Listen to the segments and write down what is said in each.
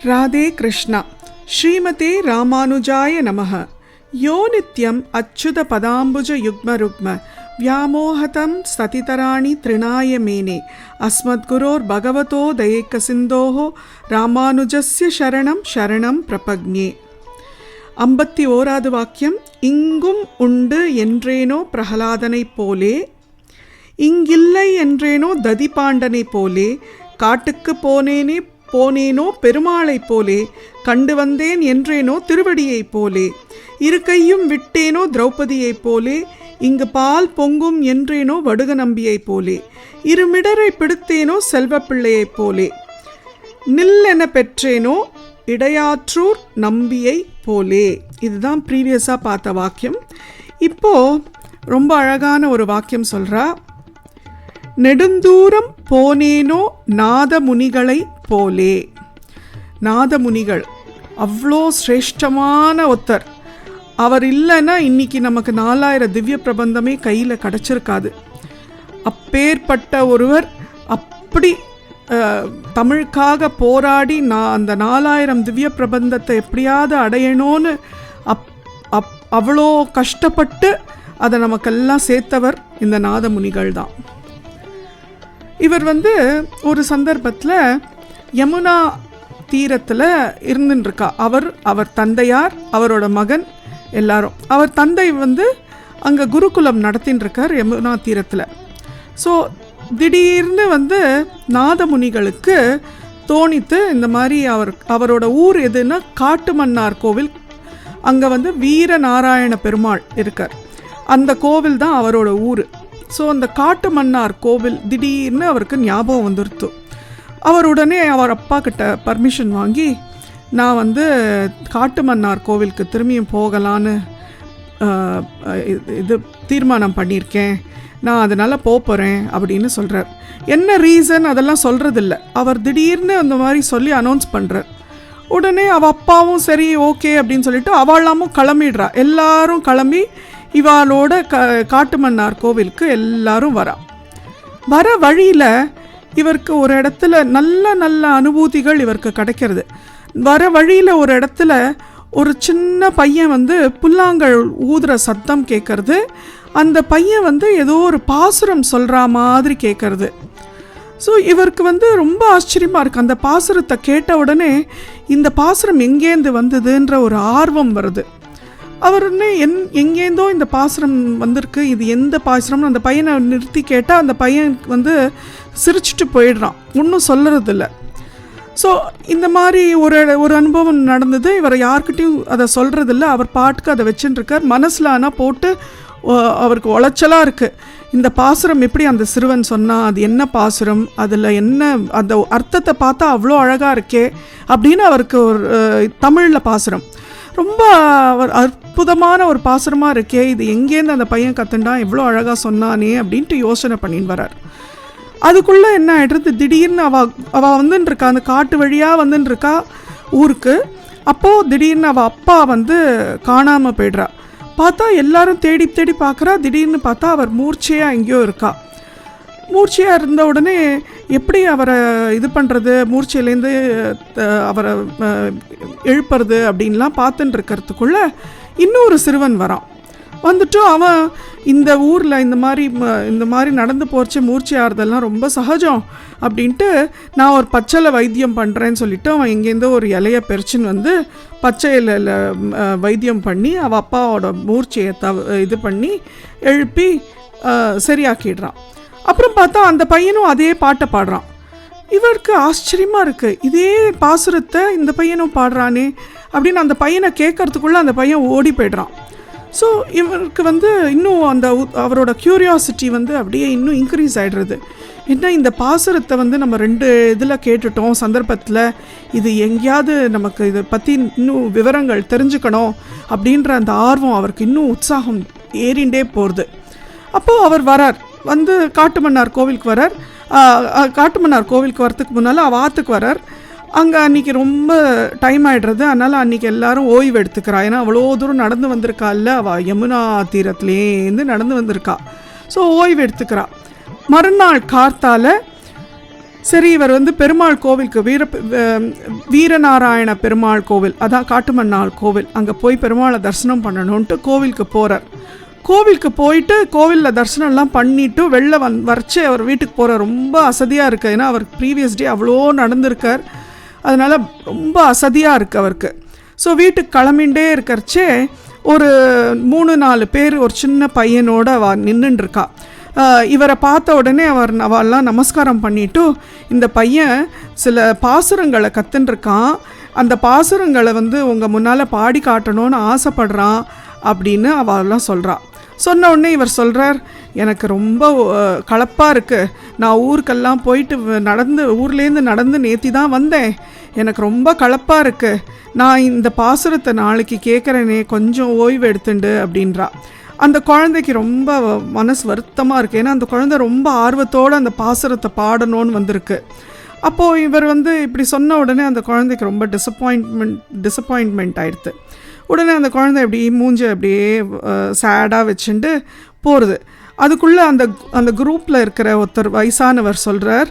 ராதே கிருஷ்ணா. ஸ்ரீமதே ராமானுஜாய நமஹ. யோ நித்யம் அச்சுத பதாம்புஜ யுக்ம ருக்ம வியாமோஹதம் சதிதராணி த்ரிணாய மேனே அஸ்மத்குரோர் பகவதோ தயேக்க சிந்தோஹோ ராமானுஜஸ்ய சரணம் சரணம் பிரபக்ஞே. 51வது வாக்கியம். இங்கும் உண்டு என்றேனோ பிரகலாதனைப் போலே, இங்கில்லை என்றேனோ ததிபாண்டனைப் போலே, காட்டுக்கு போனேனோ பெருமாளைப் போலே, கண்டு வந்தேன் என்றேனோ திருவடியைப் போலே, இரு கையும் விட்டேனோ திரௌபதியைப் போலே, இங்கு பால் பொங்கும் என்றேனோ வடுக நம்பியைப் போலே, இருமிடரை பிடித்தேனோ செல்வப்பிள்ளையைப் போலே, நில்லென பெற்றேனோ இடையாற்றூர் நம்பியை போலே. இதுதான் ப்ரீவியஸாக பார்த்த வாக்கியம். இப்போது ரொம்ப அழகான ஒரு வாக்கியம் சொல்கிறா. நெடுந்தூரம் போனேனோ நாதமுனிகளை போலே. நாதமுனிகள் அவ்வளோ சிரேஷ்டமான ஒருத்தர். அவர் இல்லைன்னா இன்னைக்கு நமக்கு 4000 திவ்ய பிரபந்தமே கையில் கிடச்சிருக்காது. அப்பேற்பட்ட ஒருவர் அப்படி தமிழுக்காக போராடி அந்த 4000 திவ்ய பிரபந்தத்தை எப்படியாவது அடையணும்னு அவ்வளோ கஷ்டப்பட்டு அதை நமக்கெல்லாம் சேர்த்தவர் இந்த நாதமுனிகள் தான். இவர் ஒரு சந்தர்ப்பத்தில் யமுனா தீரத்தில் இருந்துருக்கா. அவர் தந்தையார், அவரோட மகன் எல்லாரும். அவர் தந்தை அங்கே குருகுலம் நடத்தின்னு இருக்கார் யமுனா தீரத்தில். ஸோ திடீர்னு நாதமுனிகளுக்கு தோணித்து இந்த மாதிரி அவரோட ஊர் எதுன்னா காட்டுமன்னார் கோவில். அங்கே வீரநாராயண பெருமாள் இருக்கார். அந்த கோவில் தான் அவரோட ஊர். ஸோ அந்த காட்டுமன்னார் கோவில் திடீர்னு அவருக்கு ஞாபகம் வந்துருத்து. அவர் உடனே அவர் அப்பா கிட்ட பர்மிஷன் வாங்கி, நான் காட்டுமன்னார் கோவிலுக்கு திரும்பியும் போகலான்னு இது தீர்மானம் பண்ணியிருக்கேன், நான் அதனால் போகிறேன் அப்படின்னு சொல்கிறார். என்ன ரீசன் அதெல்லாம் சொல்கிறதில்ல. அவர் திடீர்னு அந்த மாதிரி சொல்லி அனௌன்ஸ் பண்ணுறார். உடனே அவள் அப்பாவும் சரி ஓகே அப்படின்னு சொல்லிட்டு அவளாமும் கிளம்பிடுறா. எல்லாரும் கிளம்பி இவாளோட காட்டுமன்னார் கோவிலுக்கு எல்லாரும் வர வழியில் இவருக்கு ஒரு இடத்துல நல்ல நல்ல அனுபூதிகள் இவருக்கு கிடைக்கிறது. வர வழியில் ஒரு இடத்துல ஒரு சின்ன பையன் புல்லாங்கல் ஊதுற சத்தம் கேட்கறது. அந்த பையன் ஏதோ ஒரு பாசுரம் சொல்கிற மாதிரி கேட்கறது. ஸோ இவருக்கு ரொம்ப ஆச்சரியமாக இருக்குது. அந்த பாசுரத்தை கேட்ட உடனே இந்த பாசுரம் எங்கேருந்து வந்ததுன்ற ஒரு ஆர்வம் வருது. அவர் எங்கேருந்தோ இந்த பாசுரம் வந்திருக்கு, இது எந்த பாசுரம்னு அந்த பையனை நிறுத்தி கேட்டால் அந்த பையன் சிரிச்சுட்டு போயிடுறான், ஒன்றும் சொல்கிறதில்ல. ஸோ இந்த மாதிரி ஒரு அனுபவம் நடந்தது. இவர் யார்கிட்டையும் அதை சொல்கிறதில்ல. அவர் பாட்டுக்கு அதை வச்சுட்டுருக்கார். மனசில் ஆனால் போட்டு அவருக்கு உளைச்சலாக இருக்குது. இந்த பாசுரம் எப்படி அந்த சிறுவன் சொன்னால், அது என்ன பாசுரம், அதில் என்ன அந்த அர்த்தத்தை பார்த்தா அவ்வளோ அழகாக இருக்கே அப்படின்னு அவருக்கு ஒரு தமிழில் பாசுரம் ரொம்ப அற்புதமான ஒரு பாசுரமாக இருக்கே, இது எங்கேருந்து அந்த பையன் கற்றுண்டான், எவ்வளோ அழகாக சொன்னானே அப்படின்ட்டு யோசனை பண்ணின்னு வரார். அதுக்குள்ளே என்ன ஆகிடுறது, திடீர்னு அவள் வந்துட்டுருக்கா, அந்த காட்டு வழியாக வந்துட்டுருக்கா ஊருக்கு. அப்போது திடீர்னு அவள் அப்பா காணாமல் போய்ட்றா. பார்த்தா எல்லாரும் தேடி தேடி பார்க்குறா. திடீர்னு பார்த்தா அவர் மூர்ச்சையாக எங்கேயோ இருக்கா. மூர்ச்சையாக இருந்த உடனே எப்படி அவரை இது பண்ணுறது, மூர்ச்சையிலேருந்து அவரை எழுப்புறது அப்படின்லாம் பார்த்துட்டு இருக்கிறதுக்குள்ளே இன்னொரு சிறுவன் வரான். வந்துட்டு அவன் இந்த ஊரில் இந்த மாதிரி நடந்து போச்சு, மூர்ச்சையாகிறதெல்லாம் ரொம்ப சகஜம் அப்படின்ட்டு நான் ஒரு பச்சளை வைத்தியம் பண்ணுறேன்னு சொல்லிவிட்டு அவன் எங்கேருந்தோ ஒரு இலையை பறிச்சுன்னு பச்சை இலையில் வைத்தியம் பண்ணி அவள் அப்பாவோட மூர்ச்சையை இது பண்ணி எழுப்பி சரியாக்கிடுறான். அப்புறம் பார்த்தா அந்த பையனும் அதே பாட்டை பாடுறான். இவருக்கு ஆச்சரியமாக இருக்குது, இதே பாசுரத்தை இந்த பையனும் பாடுறானே அப்படின்னு அந்த பையனை கேட்கறதுக்குள்ளே அந்த பையன் ஓடி போய்ட்றான். ஸோ இவருக்கு இன்னும் அந்த அவரோட க்யூரியாசிட்டி அப்படியே இன்னும் இன்க்ரீஸ் ஆகிடுறது. என்ன இந்த பாசுரத்தை நம்ம 2 இதில் கேட்டுட்டோம் சந்தர்ப்பத்தில், இது எங்கேயாவது நமக்கு இதை பற்றி இன்னும் விவரங்கள் தெரிஞ்சுக்கணும் அப்படின்ற அந்த ஆர்வம் அவருக்கு இன்னும் உற்சாகம் ஏறிண்டே போகிறது. அப்போது அவர் வரார், காட்டுமன்னார் கோவிலுக்கு வரார். காட்டுமன்னார் கோவிலுக்கு வரத்துக்கு முன்னால் அவள் ஆற்றுக்கு வரார். அங்கே அன்றைக்கி ரொம்ப டைம் ஆகிடுறது. அதனால் அன்றைக்கி எல்லோரும் ஓய்வு எடுத்துக்கிறா. ஏன்னா அவ்வளோ தூரம் நடந்து வந்திருக்கா இல்லை, அவள் யமுனா தீரத்துலேருந்து நடந்து வந்திருக்கா. ஸோ ஓய்வு எடுத்துக்கிறா. மறுநாள் கார்த்தால சரி, இவர் வந்து பெருமாள் கோவிலுக்கு வீரநாராயண பெருமாள் கோவில், அதான் காட்டுமன்னாள் கோவில், அங்கே போய் பெருமாளை தரிசனம் பண்ணணுன்ட்டு கோவிலுக்கு போகிறார். கோவிலுக்கு போயிட்டு கோவிலில் தரிசனம்லாம் பண்ணிவிட்டு வெளில வரைச்சி அவர் வீட்டுக்கு போகிற ரொம்ப அசதியாக இருக்குது. ஏன்னா அவர் ப்ரீவியஸ் டே அவ்வளோ நடந்திருக்கார், அதனால் ரொம்ப அசதியாக இருக்குது அவருக்கு. ஸோ வீட்டுக்கு கிளம்பிகிட்டே இருக்கிறச்சே ஒரு 3-4 பேர் ஒரு சின்ன பையனோட நின்றுட்டுருக்கா. இவரை பார்த்த உடனே அவெல்லாம் நமஸ்காரம் பண்ணிவிட்டு, இந்த பையன் சில பாசுரங்களை கற்றுன்ருக்கான், அந்த பாசுரங்களை வந்து உங்கள் முன்னால் பாடி காட்டணும்னு ஆசைப்படுறான் அப்படின்னு அவெல்லாம் சொல்கிறா. சொன்ன உடனே இவர் சொல்கிறார், எனக்கு ரொம்ப களைப்பாக இருக்குது, நான் ஊருக்கெல்லாம் போயிட்டு ஊர்லேருந்து நடந்து நேற்றி தான் வந்தேன், எனக்கு ரொம்ப களைப்பாக இருக்குது, நான் இந்த பாசுரத்தை நாளைக்கு கேட்குறேனே, கொஞ்சம் ஓய்வு எடுத்துண்டு அப்படின்றா. அந்த குழந்தைக்கு ரொம்ப மனசு வருத்தமாக இருக்குது. ஏன்னா அந்த குழந்தை ரொம்ப ஆர்வத்தோடு அந்த பாசுரத்தை பாடணும்னு வந்திருக்கு. அப்போது இவர் வந்து இப்படி சொன்ன உடனே அந்த குழந்தைக்கு ரொம்ப டிசப்பாயின்மெண்ட் ஆயிடுது. உடனே அந்த குழந்தை அப்படி மூஞ்சை அப்படியே சேடாக வச்சுட்டு போகிறது. அதுக்குள்ளே அந்த குரூப்பில் இருக்கிற ஒருத்தர் வயசானவர் சொல்கிறார்,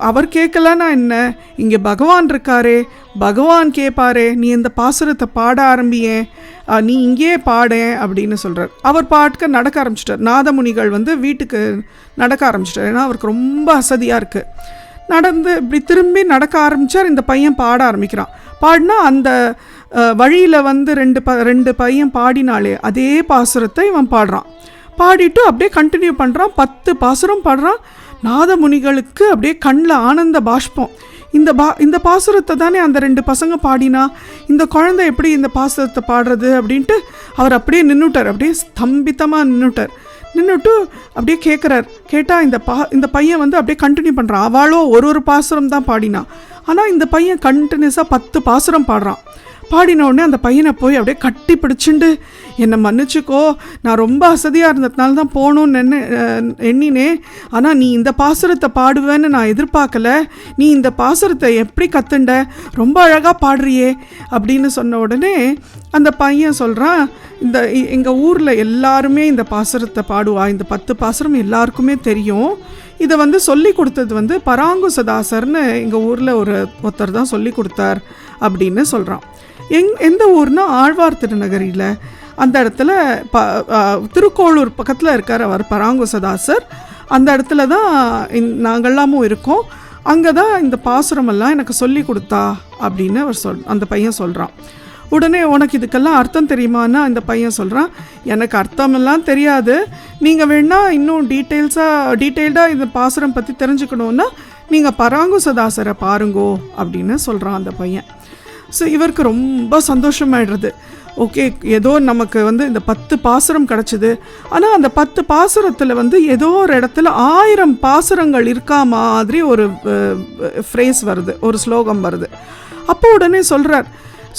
அவர் கேட்கலன்னா என்ன, இங்கே பகவான் இருக்காரே, பகவான் கேட்பாரே, நீ இந்த பாசுரத்தை பாட ஆரம்பியே, நீ இங்கேயே பாடேன் அப்படின்னு சொல்கிறார். அவர் பாட்டுக்கு நடக்க ஆரம்பிச்சிட்டார். நாதமுனிகள் வந்து வீட்டுக்கு நடக்க ஆரம்பிச்சிட்டார். ஏன்னா அவருக்கு ரொம்ப அசதியாக இருக்குது. நடந்து இப்படி திரும்பி நடக்க ஆரம்பித்தார். இந்த பையன் பாட ஆரம்பிக்கிறான். பாடினா அந்த வழியில் வந்து ரெண்டு பையன் பாடினாலே அதே பாசுரத்தை இவன் பாடுறான். பாடிட்டு அப்படியே கண்டினியூ பண்ணுறான். 10 பாசுரம் பாடுறான். நாதமுனிகளுக்கு அப்படியே கண்ணில் ஆனந்த பாஷ்பம். இந்த பாசுரத்தை தானே அந்த 2 பசங்க பாடினா, இந்த குழந்தை எப்படி இந்த பாசுரத்தை பாடுறது அப்படின்ட்டு அவர் அப்படியே நின்றுட்டார். அப்படியே ஸ்தம்பித்தமாக நின்றுட்டார். நின்றுட்டு அப்படியே கேட்குறார். கேட்டால் இந்த பையன் வந்து அப்படியே கண்டினியூ பண்ணுறான். அவளோ ஒரு பாசுரம் தான் பாடினா, ஆனால் இந்த பையன் கண்டினியூஸாக 10 பாசுரம் பாடுறான். பாடின உடனே அந்த பையனை போய் அப்படியே கட்டி பிடிச்சுண்டு, என்னை மன்னிச்சுக்கோ, நான் ரொம்ப அசதியாக இருந்ததுனால தான் போகணுன்னு எண்ணினேன், ஆனால் நீ இந்த பாசுரத்தை பாடுவேன்னு நான் எதிர்பார்க்கல, நீ இந்த பாசுரத்தை எப்படி கற்றுண்ட, ரொம்ப அழகாக பாடுறியே அப்படின்னு சொன்ன உடனே அந்த பையன் சொல்கிறான், எங்கள் ஊரில் எல்லாருமே இந்த பாசுரத்தை பாடுவா, இந்த 10 பாசுரம் எல்லாருக்குமே தெரியும், இதை வந்து சொல்லி கொடுத்தது வந்து பராங்குசதாசர்னு எங்கள் ஊரில் ஒருத்தர் தான் சொல்லி கொடுத்தார் அப்படின்னு சொல்கிறான். எந்த ஊர்னா ஆழ்வார் திருநகரியில், அந்த இடத்துல திருக்கோளூர் பக்கத்தில் இருக்கார் அவர் பராங்குசதாசர். அந்த இடத்துல தான் நாங்கள்லாமும் இருக்கோம். அங்கே தான் இந்த பாசுரமெல்லாம் எனக்கு சொல்லி கொடுத்தா அப்படின்னு அந்த பையன் சொல்கிறான். உடனே உனக்கு இதுக்கெல்லாம் அர்த்தம் தெரியுமான்னா இந்த பையன் சொல்கிறான், எனக்கு அர்த்தமெல்லாம் தெரியாது, நீங்கள் வேணால் இன்னும் டீட்டெயில்டாக இந்த பாசுரம் பற்றி தெரிஞ்சுக்கணுன்னா நீங்கள் பராங்குசதாசரை பாருங்கோ அப்படின்னு சொல்கிறான் அந்த பையன். ஸோ இவருக்கு ரொம்ப சந்தோஷமாயிடுறது. ஓகே, ஏதோ நமக்கு வந்து இந்த 10 பாசுரம் கிடச்சிது, ஆனால் அந்த 10 பாசுரத்தில் வந்து ஏதோ ஒரு இடத்துல 1000 பாசுரங்கள் இருக்கா மாதிரி ஒரு ஃப்ரேஸ் வருது, ஒரு ஸ்லோகம் வருது. அப்போ உடனே சொல்கிறார்,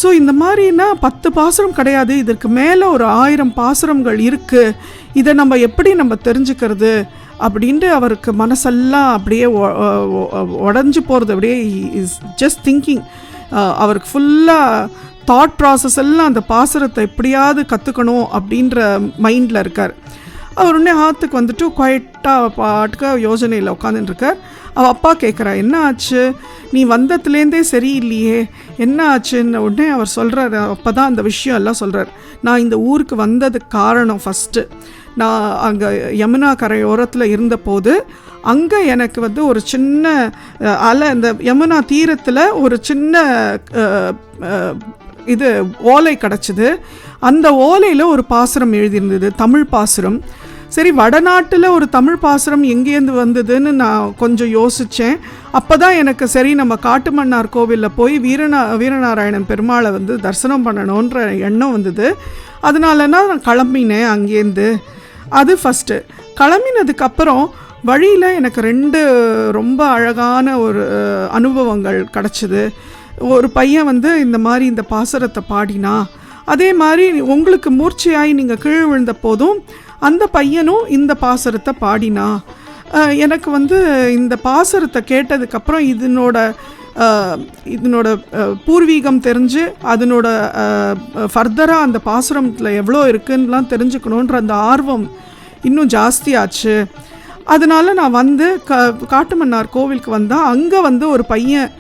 ஸோ இந்த மாதிரினா 10 பாசுரம் கிடையாது, இதற்கு மேலே ஒரு 1000 பாசுரங்கள் இருக்குது, இதை எப்படி நம்ம தெரிஞ்சுக்கிறது அப்படின்ட்டு அவருக்கு மனசெல்லாம் அப்படியே உடஞ்சி போகிறது. அப்படியே இஸ் ஜஸ்ட் திங்கிங், அவருக்கு ஃபுல்லாக தாட் ப்ராசஸ் எல்லாம் அந்த பாசுரத்தை எப்படியாவது கற்றுக்கணும் அப்படின்ற மைண்டில் இருக்கார். அவர் உடனே ஆற்றுக்கு வந்துட்டு குவைட்டாக பாட்டுக்க யோஜனையில் உட்காந்துட்டுருக்கார். அவள் அப்பா கேட்குறா, என்ன ஆச்சு, நீ வந்ததுலேருந்தே சரியில்லையே, என்ன ஆச்சுன்னு உடனே அவர் சொல்கிறார். அப்போ தான் அந்த விஷயம் எல்லாம் சொல்கிறார். நான் இந்த ஊருக்கு வந்ததுக்கு காரணம், ஃபஸ்ட்டு நான் அங்கே யமுனா கரையோரத்தில் இருந்தபோது அங்கே எனக்கு வந்து ஒரு சின்ன இந்த யமுனா தீரத்தில் ஒரு சின்ன ஓலை கிடச்சிது. அந்த ஓலையில் ஒரு பாசுரம் எழுதியிருந்தது, தமிழ் பாசுரம். சரி, வடநாட்டில் ஒரு தமிழ் பாசுரம் எங்கேருந்து வந்ததுன்னு நான் கொஞ்சம் யோசித்தேன். அப்போ தான் எனக்கு சரி, நம்ம காட்டுமன்னார் கோவிலில் போய் வீரநாராயணன் பெருமாளை வந்து தரிசனம் பண்ணணுன்ற எண்ணம் வந்தது. அதனாலனா நான் கிளம்பினேன் அங்கேருந்து. அது ஃபஸ்ட்டு. கிளம்பினதுக்கப்புறம் வழியில் எனக்கு 2 ரொம்ப அழகான ஒரு அனுபவங்கள் கிடச்சிது. ஒரு பையன் வந்து இந்த மாதிரி இந்த பாசுரத்தை பாடினா, அதே மாதிரி உங்களுக்கு மூர்ச்சையாகி நீங்கள் கீழ் விழுந்த போதும் அந்த பையனும் இந்த பாசுரத்தை பாடினா. எனக்கு வந்து இந்த பாசுரத்தை கேட்டதுக்கப்புறம் இதனோட பூர்வீகம் தெரிஞ்சு அதனோட ஃபர்தராக அந்த பாசுரத்தில் எவ்வளோ இருக்குன்னுலாம் தெரிஞ்சுக்கணுன்ற அந்த ஆர்வம் இன்னும் ஜாஸ்தியாச்சு. அதனால நான் வந்து காட்டுமன்னார் கோவிலுக்கு வந்தால் அங்கே வந்து ஒரு பையன்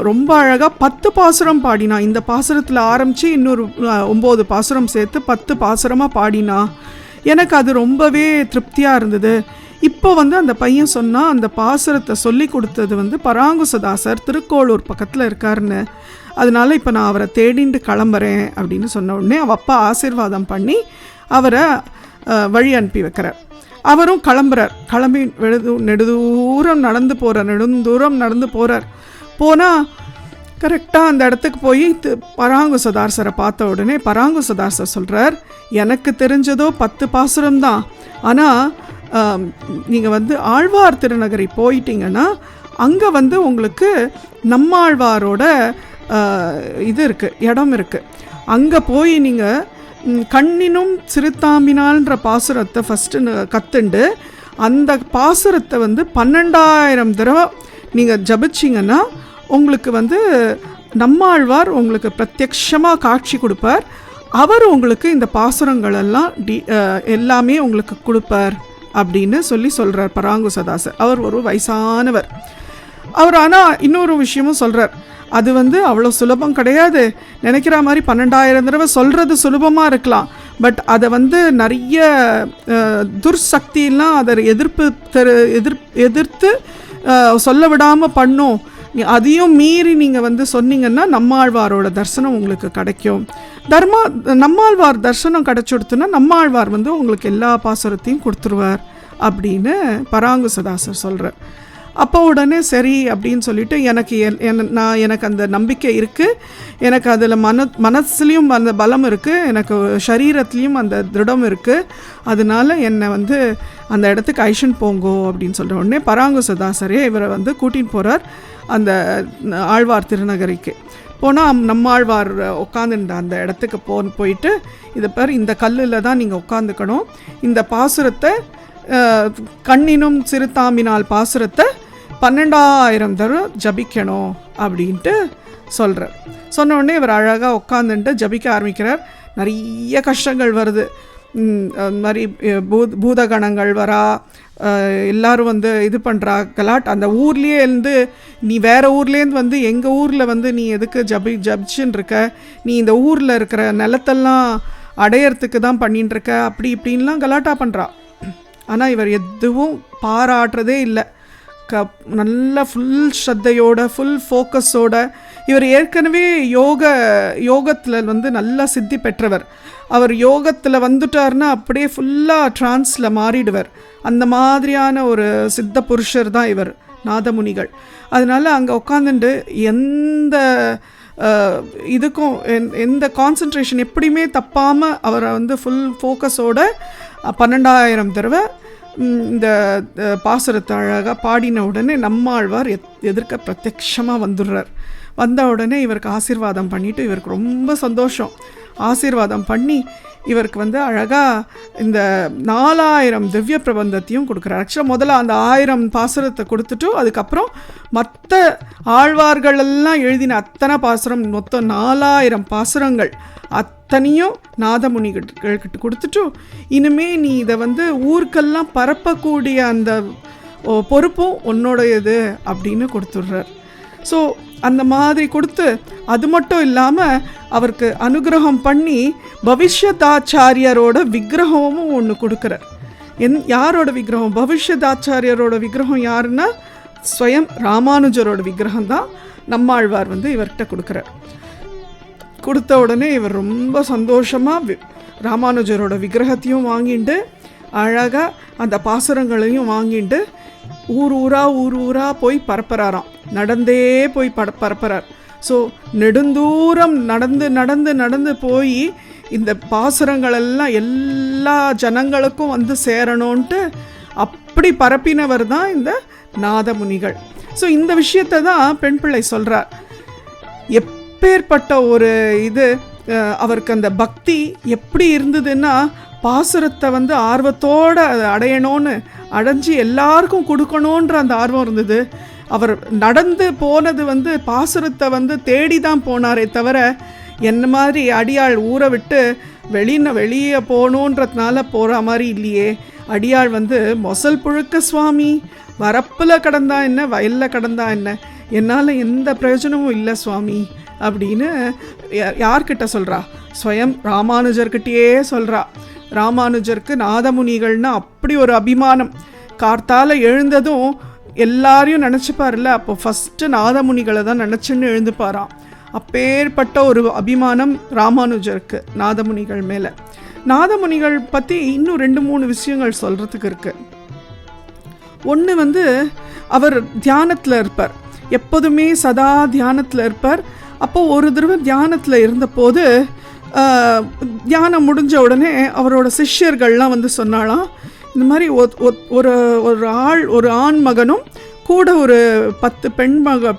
ரொம்ப அழகாக 10 பாசுரம் பாடினா. இந்த பாசுரத்தில் ஆரம்பித்து இன்னொரு 9 பாசுரம் சேர்த்து 10 பாசுரமாக பாடினா. எனக்கு அது ரொம்பவே திருப்தியாக இருந்தது. இப்போ வந்து அந்த பையன் சொன்னால் அந்த பாசுரத்தை சொல்லி கொடுத்தது வந்து பராங்குசதாசர் திருக்கோளூர் பக்கத்தில் இருக்காருன்னு. அதனால இப்போ நான் அவரை தேடிண்டு கிளம்புறேன் அப்படின்னு சொன்ன உடனே அவள் அப்பா ஆசீர்வாதம் பண்ணி அவரை வழி அனுப்பி வைக்கிறார். அவரும் கிளம்புறார். கிளம்பி நெடுந்தூரம் நடந்து போகிறார். போனால் கரெக்டாக அந்த இடத்துக்கு போய் பராங்குசதாசரை பார்த்த உடனே பராங்குசதாசர் சொல்கிறார், எனக்கு தெரிஞ்சதோ 10 பாசுரம் தான். ஆனால் நீங்கள் வந்து ஆழ்வார் திருநகரி போயிட்டீங்கன்னா அங்கே வந்து உங்களுக்கு நம்மாழ்வாரோட இது இருக்குது, இடம் இருக்குது. அங்கே போய் நீங்கள் கண்ணினும் சிறுத்தாம்பினால்ன்ற பாசுரத்தை ஃபஸ்ட்டு கற்றுண்டு அந்த பாசுரத்தை வந்து 12,000 தடவை நீங்கள் ஜபிச்சிங்கன்னா உங்களுக்கு வந்து நம்மாழ்வார் உங்களுக்கு பிரத்யக்ஷமாக காட்சி கொடுப்பார். அவர் உங்களுக்கு இந்த பாசுரங்களெல்லாம் எல்லாமே உங்களுக்கு கொடுப்பார் அப்படின்னு சொல்கிறார் பராங்குசதாசர். அவர் ஒரு வயசானவர். அவர் ஆனால் இன்னொரு விஷயமும் சொல்கிறார், அது வந்து அவ்வளோ சுலபம் கிடையாது. நினைக்கிற மாதிரி 12,000 தடவை சொல்கிறது சுலபமாக இருக்கலாம். பட் அதை வந்து நிறைய துர்சக்தியெல்லாம் அதை எதிர்த்து சொல்ல விடாமல் பண்ணும். அதையும் மீறி நீங்கள் வந்து சொன்னீங்கன்னா நம்மாழ்வாரோட தரிசனம் உங்களுக்கு கிடைக்கும். நம்மாழ்வார் தரிசனம் கிடைச்சுடுத்துன்னா நம்மாழ்வார் வந்து உங்களுக்கு எல்லா பாசுரத்தையும் கொடுத்துருவார் அப்படின்னு பராங்குசதாசர் சொல்கிறார். அப்போ உடனே சரி அப்படின்னு சொல்லிட்டு எனக்கு அந்த நம்பிக்கை இருக்குது. எனக்கு அதில் மனசுலேயும் அந்த பலம் இருக்குது, எனக்கு சரீரத்துலேயும் அந்த திருடம் இருக்குது. அதனால என்னை வந்து அந்த இடத்துக்கு ஐஷன் போங்கோ அப்படின்னு சொல்கிற உடனே பராங்குசதாசரே இவரை வந்து கூட்டின்னு போகிறார் அந்த ஆழ்வார் திருநகரிக்கு. போனால் நம்மாழ்வார் உட்காந்துருந்த அந்த இடத்துக்கு போயிட்டு இதை பேர் இந்த கல்லில் தான் நீங்கள் உட்காந்துக்கணும், இந்த பாசுரத்தை கண்ணினும் சிறுத்தாம்பினால் பாசுரத்தை 12,000 தடவை ஜபிக்கணும் அப்படின்ட்டு சொல்கிறார். சொன்ன உடனே இவர் அழகாக உட்காந்துட்டு ஜபிக்க ஆரம்பிக்கிறார். நிறைய கஷ்டங்கள் வருது. மாதிரி பூதகணங்கள் வரா, எல்லாரும் வந்து இது பண்ணுறா கலாட். அந்த ஊர்லேயே இருந்து நீ வேறு ஊர்லேருந்து வந்து எங்கள் ஊரில் வந்து நீ எதுக்கு ஜபிச்சுன்னு இருக்க, நீ இந்த ஊரில் இருக்கிற நிலத்தெல்லாம் அடையறதுக்கு தான் பண்ணின்னு இருக்க, அப்படி இப்படின்லாம் கலாட்டா பண்ணுறா. ஆனால் இவர் எதுவும் பாராட்டுறதே இல்லை. நல்ல ஃபுல் ஸ்ரத்தையோட ஃபுல் ஃபோக்கஸோட. இவர் ஏற்கனவே யோகத்தில் வந்து நல்லா சித்தி பெற்றவர். அவர் யோகத்தில் வந்துட்டார்னா அப்படியே ஃபுல்லாக ட்ரான்ஸில் மாறிடுவர். அந்த மாதிரியான ஒரு சித்த புருஷர் தான் இவர் நாதமுனிகள். அதனால் அங்கே உட்காந்துட்டு எந்த இதுக்கும் எந்த கான்சன்ட்ரேஷன் எப்படியுமே தப்பாமல் அவரை வந்து ஃபுல் ஃபோக்கஸோட 12,000 தடவை இந்த பாசுரத்தை அழகாக பாடின உடனே நம்மாழ்வார் எதிர்க்க பிரத்யக்ஷமாக வந்துடுறார். வந்த உடனே இவருக்கு ஆசீர்வாதம் பண்ணிவிட்டு இவருக்கு ரொம்ப சந்தோஷம். ஆசீர்வாதம் பண்ணி இவருக்கு வந்து அழகாக இந்த 4,000 திவ்ய பிரபந்தத்தையும் கொடுக்குறார். ஆக்சுவலாக முதல்ல அந்த 1000 பாசுரத்தை கொடுத்துட்டு அதுக்கப்புறம் மற்ற ஆழ்வார்களெல்லாம் எழுதின அத்தனை பாசுரம் மொத்தம் 4,000 பாசுரங்கள் அத்தனையும் நாதமுனிகிட்ட கொடுத்துட்டு இனிமே நீ இதை வந்து ஊருக்கெல்லாம் பரப்பக்கூடிய அந்த பொறுப்பும் உன்னோடையது அப்படின்னு கொடுத்துட்றார். ஸோ அந்த மாதிரி கொடுத்து அது மட்டும் இல்லாமல் அவருக்கு அனுகிரகம் பண்ணி பவிஷ்யதாச்சாரியரோட விக்கிரகமும் ஒன்று கொடுக்குறார். யாரோட விக்கிரகம்? பவிஷ்யதாச்சாரியரோட விக்கிரகம் யாருன்னா ஸ்வயம் ராமானுஜரோட விக்கிரகம் தான் நம்மாழ்வார் வந்து இவர்கிட்ட கொடுக்குறார். கொடுத்த உடனே இவர் ரொம்ப சந்தோஷமாக ராமானுஜரோட விக்கிரகத்தையும் வாங்கிட்டு அழகாக அந்த பாசுரங்களையும் வாங்கிட்டு ஊர் ஊராக போய் பரப்புறாராம். நடந்தே போய் பரப்புறார். ஸோ நெடுந்தூரம் நடந்து போய் இந்த பாசுரங்களெல்லாம் எல்லா ஜனங்களுக்கும் வந்து சேரணும்ன்ட்டு அப்படி பரப்பினவர் தான் இந்த நாதமுனிகள். ஸோ இந்த விஷயத்தை தான் பெண் பிள்ளை சொல்கிறார். எப்பேற்பட்ட ஒரு இது அவருக்கு அந்த பக்தி எப்படி இருந்ததுன்னா பாசுரத்தை வந்து ஆர்வத்தோடு அடையணும்னு அடைஞ்சி எல்லாருக்கும் கொடுக்கணுன்ற அந்த ஆர்வம் இருந்தது. அவர் நடந்து போனது வந்து பாசுரத்தை வந்து தேடி தான் போனாரே தவிர என்ன மாதிரி அடியாள் ஊரை விட்டு வெளியே போகணுன்றதுனால போகிற மாதிரி இல்லையே. அடியாள் வந்து மொசல் புழுக்க சுவாமி, வரப்பில் கடந்தா என்ன வயலில் கடந்தா என்ன, என்னால் எந்த பிரயோஜனமும் இல்லை சுவாமி அப்படின்னு யார்கிட்ட சொல்கிறா? ஸ்வயம் ராமானுஜர்கிட்டயே சொல்கிறா. ராமானுஜருக்கு நாதமுனிகள்னா அப்படி ஒரு அபிமானம். கார்த்தால எழுந்ததும் எல்லாரையும் நினச்சிப்பார்ல, அப்போ ஃபஸ்ட்டு நாதமுனிகளை தான் நினச்சின்னு எழுந்துப்பாராம். அப்பேற்பட்ட ஒரு அபிமானம் ராமானுஜருக்கு நாதமுனிகள் மேலே. நாதமுனிகள் பற்றி இன்னும் 2-3 விஷயங்கள் சொல்கிறதுக்கு இருக்குது. ஒன்று வந்து அவர் தியானத்தில் இருப்பார், எப்போதுமே சதா தியானத்தில் இருப்பார். அப்போது ஒரு தடவை தியானத்தில் இருந்தபோது தியானம் முடிஞ்ச உடனே அவரோட சிஷ்யர்கள்லாம் வந்து சொன்னாலாம், இந்த மாதிரி ஒரு ஆண் மகனும் கூட ஒரு 10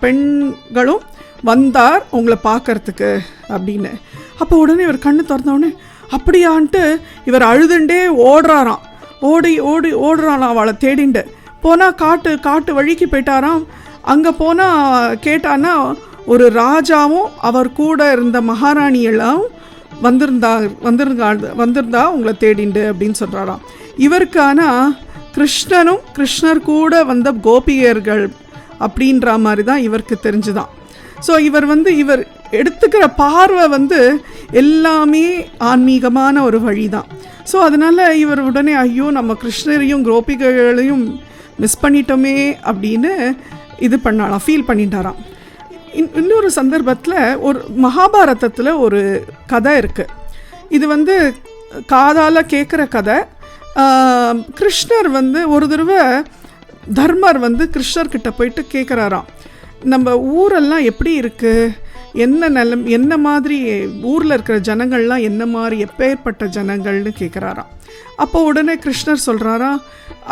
பெண்களும் வந்தார் உங்களை பார்க்கறதுக்கு அப்படின்னு. அப்போ உடனே இவர் கண்ணு திறந்தவுடனே அப்படியான்ட்டு இவர் அழுதுண்டே ஓடுறாராம். ஓடுறாராம் அவளை தேடிண்டு. போனால் காட்டு வழிக்கு போயிட்டாராம். அங்கே போனால் கேட்டான்னா ஒரு ராஜாவும் அவர் கூட இருந்த மகாராணியெல்லாம் வந்திருந்தா உங்களை தேடிண்டு அப்படின்னு சொல்கிறாராம். இவருக்கு ஆனால் கிருஷ்ணர் கூட வந்த கோபிகர்கள் அப்படின்ற மாதிரி தான் இவருக்கு தெரிஞ்சுதான். ஸோ இவர் எடுத்துக்கிற பார்வை எல்லாமே ஆன்மீகமான ஒரு வழி தான். ஸோ அதனால் இவர் உடனே ஐயோ நம்ம கிருஷ்ணரையும் கோபிகளையும் மிஸ் பண்ணிட்டோமே அப்படின்னு ஃபீல் பண்ணிட்டாராம். இன்னொரு சந்தர்ப்பத்தில் ஒரு மகாபாரதத்தில் ஒரு கதை இருக்குது. இது காதால் கேட்குற கதை. கிருஷ்ணர் ஒரு தடவை தர்மர் கிருஷ்ணர்கிட்ட போயிட்டு கேட்குறாராம், நம்ம ஊரெல்லாம் எப்படி இருக்குது, என்ன மாதிரி ஊரில் இருக்கிற ஜனங்கள்லாம் என்ன மாதிரி எப்பேற்பட்ட ஜனங்கள்னு கேட்குறாராம். அப்போ உடனே கிருஷ்ணர் சொல்கிறாரா,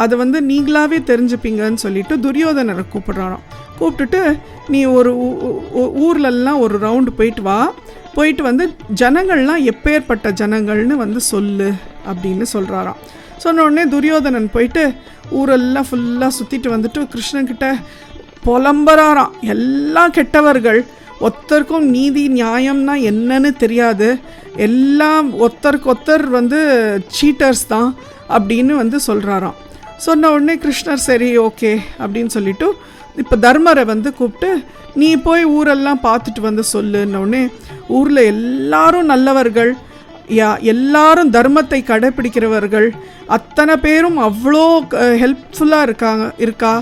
அதை நீங்களாவே தெரிஞ்சுப்பீங்கன்னு சொல்லிட்டு துரியோதனரை கூப்பிட்டுட்டு நீ ஒரு ஊர்லெல்லாம் ஒரு ரவுண்டு போயிட்டு ஜனங்கள்லாம் எப்பேற்பட்ட ஜனங்கள்னு சொல்லு அப்படின்னு சொல்கிறாராம். சொன்ன உடனே துரியோதனன் போயிட்டு ஊரெல்லாம் ஃபுல்லாக சுற்றிட்டு கிருஷ்ணன்கிட்ட புலம்புறாராம், எல்லாம் கெட்டவர்கள், ஒருத்தருக்கும் நீதி நியாயம்னா என்னன்னு தெரியாது, எல்லாம் ஒருத்தர் சீட்டர்ஸ் தான் அப்படின்னு சொல்கிறாராம். சொன்ன உடனே கிருஷ்ணர் சரி ஓகே அப்படின்னு சொல்லிட்டு இப்போ தர்மரை கூப்பிட்டு நீ போய் ஊரெல்லாம் பார்த்துட்டு சொல்லுன்னொடனே ஊரில் எல்லாரும் நல்லவர்கள், எல்லாரும் தர்மத்தை கடைப்பிடிக்கிறவர்கள், அத்தனை பேரும் அவ்வளோ ஹெல்ப்ஃபுல்லாக இருக்கா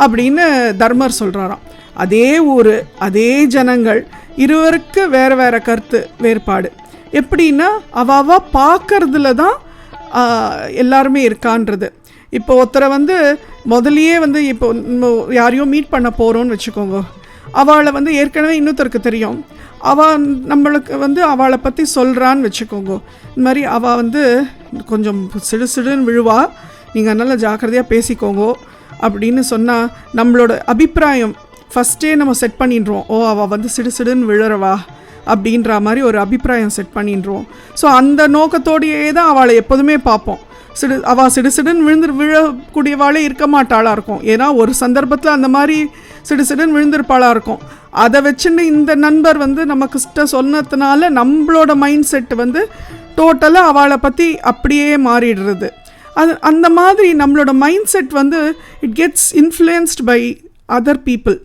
அப்படின்னு தர்மர் சொல்கிறாராம். அதே ஊர் அதே ஜனங்கள், இருவருக்கு வேறு கருத்து வேறுபாடு. எப்படின்னா அவ பார்க்கறதுல தான் எல்லாருமே இருக்கான்றது. இப்போ ஒருத்தரை முதலியே இப்போ யாரையோ மீட் பண்ண போகிறோன்னு வச்சுக்கோங்க, அவளை ஏற்கனவே இன்னொருத்தருக்கு தெரியும், அவள் நம்மளுக்கு அவளை பற்றி சொல்கிறான்னு வச்சுக்கோங்க. இந்த மாதிரி அவள் கொஞ்சம் சிடுன்னு விழுவா, நீங்கள் நல்லா ஜாக்கிரதையாக பேசிக்கோங்க அப்படின்னு சொன்னால் நம்மளோட அபிப்பிராயம் ஃபஸ்ட்டே நம்ம செட் பண்ணிடுறோம். ஓ அவள் சிடுன்னு விழுறவா அப்படின்ற மாதிரி ஒரு அபிப்பிராயம் செட் பண்ணிடுறோம். ஸோ அந்த நோக்கத்தோடையே தான் அவளை எப்போதுமே பார்ப்போம். அவள் சிடுன்னு விழக்கூடியவாளே இருக்க மாட்டாளாக இருக்கும். ஏன்னா ஒரு சந்தர்ப்பத்தில் அந்த மாதிரி சிடுன்னு விழுந்திருப்பாளாக இருக்கும். அதை வச்சுன்னு இந்த நண்பர் நமக்கு சொன்னதுனால நம்மளோட மைண்ட் செட்டு டோட்டலாக அவளை பற்றி அப்படியே மாறிடுறது. அந்த மாதிரி நம்மளோட mind set it gets influenced by other people.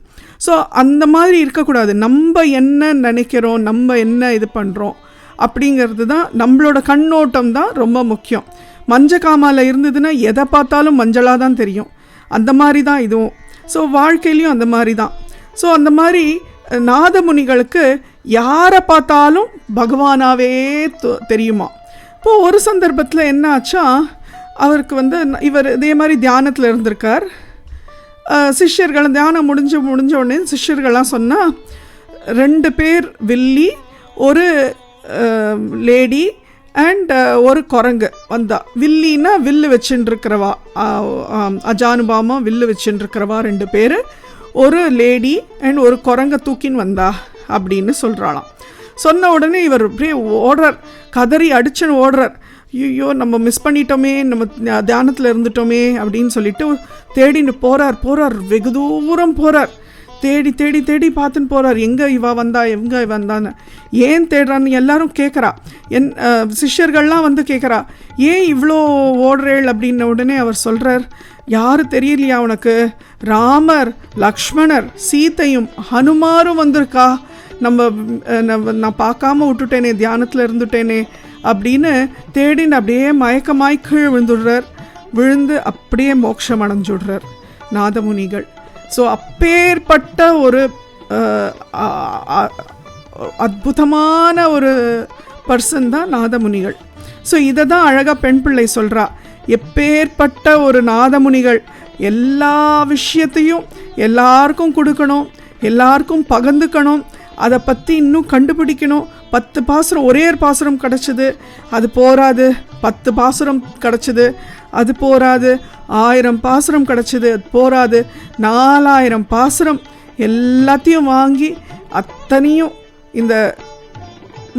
So அந்த மாதிரி இருக்கக்கூடாது. நம்ம என்ன நினைக்கிறோம், நம்ம என்ன இது பண்ணுறோம் அப்படிங்கிறது தான், நம்மளோட கண்ணோட்டம் தான் ரொம்ப முக்கியம். மஞ்சக்காமாவில் இருந்ததுன்னா எதை பார்த்தாலும் மஞ்சளாக தான் தெரியும். அந்த மாதிரி தான் இதுவும். ஸோ வாழ்க்கையிலையும் அந்த மாதிரி தான். ஸோ அந்த மாதிரி நாதமுனிகளுக்கு யாரை பார்த்தாலும் பகவானாவே தெரியுமா. இப்போது ஒரு சந்தர்ப்பத்தில் என்ன ஆச்சா, அவருக்கு இவர் இதே மாதிரி தியானத்தில் இருந்திருக்கார். சிஷ்யர்கள் தியானம் முடிஞ்ச உடனே சிஷ்யர்கள்லாம் சொன்னால் 2 பேர் வில்லி, ஒரு லேடி அண்ட் ஒரு குரங்கு வந்தா. வில்லின்னா வில்லு வச்சுட்டுருக்கிறவா, அஜானுபாமா வில்லு வச்சுட்டுருக்கிறவா 2 பேர், ஒரு லேடி அண்ட் ஒரு குரங்கை தூக்கின்னு வந்தா அப்படின்னு சொல்கிறாளாம். சொன்ன உடனே இவர் அப்படியே ஓடுறார், கதறி அடிச்சுன்னு ஓடுறார். ஐயோ நம்ம மிஸ் பண்ணிட்டோமே, நம்ம தியானத்தில் இருந்துட்டோமே அப்படின்னு சொல்லிட்டு தேடின்னு போகிறார். வெகு தூரம் போகிறார். தேடி தேடி தேடி பார்த்துன்னு போகிறார், எங்கே இவ வந்தா எங்கே வந்தான்னு. ஏன் தேடுறான்னு எல்லாரும் கேட்குறா, சிஷ்யர்கள்லாம் வந்து கேட்குறா, ஏன் இவ்வளோ ஓடுறேள் அப்படின்ன உடனே அவர் சொல்கிறார், யாரு தெரியலையா உனக்கு, ராமர், லக்ஷ்மணர், சீத்தையும் ஹனுமாரும் வந்திருக்கா, நான் பார்க்காம விட்டுட்டேனே, தியானத்தில் இருந்துட்டேனே அப்படின்னு தேடின்னு அப்படியே மயக்கமாய் கீழ் விழுந்துடுறார். விழுந்து அப்படியே மோட்சம் அடைஞ்சுடுறார் நாதமுனிகள். ஸோ அப்பேற்பட்ட ஒரு அற்புதமான ஒரு பர்சன் தான் நாதமுனிகள். ஸோ இதை தான் அழகாக பெண் பிள்ளை சொல்கிறா, எப்பேற்பட்ட ஒரு நாதமுனிகள் எல்லா விஷயத்தையும் எல்லாருக்கும் கொடுக்கணும், எல்லாருக்கும் பகிர்ந்துக்கணும், அதை பற்றி இன்னும் கண்டுபிடிக்கணும். 10 பாசுரம், ஒரே ஒரு பாசுரம் கிடச்சிது அது போராது, 10 பாசுரம் கிடச்சிது அது போராது, 1000 பாசுரம் கிடச்சிது அது போராது, 4000 பாசுரம் எல்லாத்தையும் வாங்கி அத்தனையும் இந்த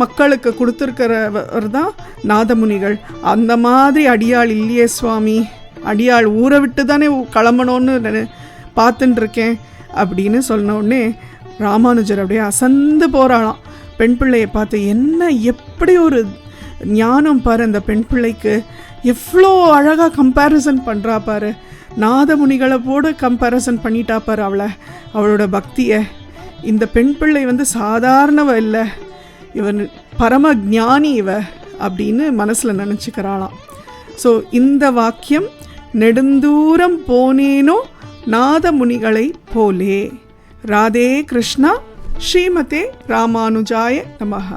மக்களுக்கு கொடுத்துருக்கிறவர் தான் நாதமுனிகள். அந்த மாதிரி அடியாள் இல்லையே சுவாமி, அடியாள் ஊரை விட்டு தானே கிளம்பணும்னு பார்த்துட்டுருக்கேன் அப்படின்னு சொன்னோடனே ராமானுஜர் அப்படியே அசந்து போகிறாளாம். பெண் பிள்ளையை பார்த்து, என்ன எப்படி ஒரு ஞானம் பாரு அந்த பெண் பிள்ளைக்கு, எவ்வளோ அழகாக கம்பேரிசன் பண்ணுறா பாரு, நாதமுனிகளை போட கம்பேரிசன் பண்ணிட்டா பாரு அவளோட பக்தியை. இந்த பெண் பிள்ளை வந்து சாதாரணவ இல்லை, இவன் பரம ஞானி இவ அப்படின்னு மனசில் நினச்சிக்கிறாளாம். ஸோ இந்த வாக்கியம், நெடுந்தூரம் போனேனோ நாதமுனிகளை போலே. ராதே கிருஷ்ணா. ஸ்ரீமதே ராமானுஜாய நமஹ.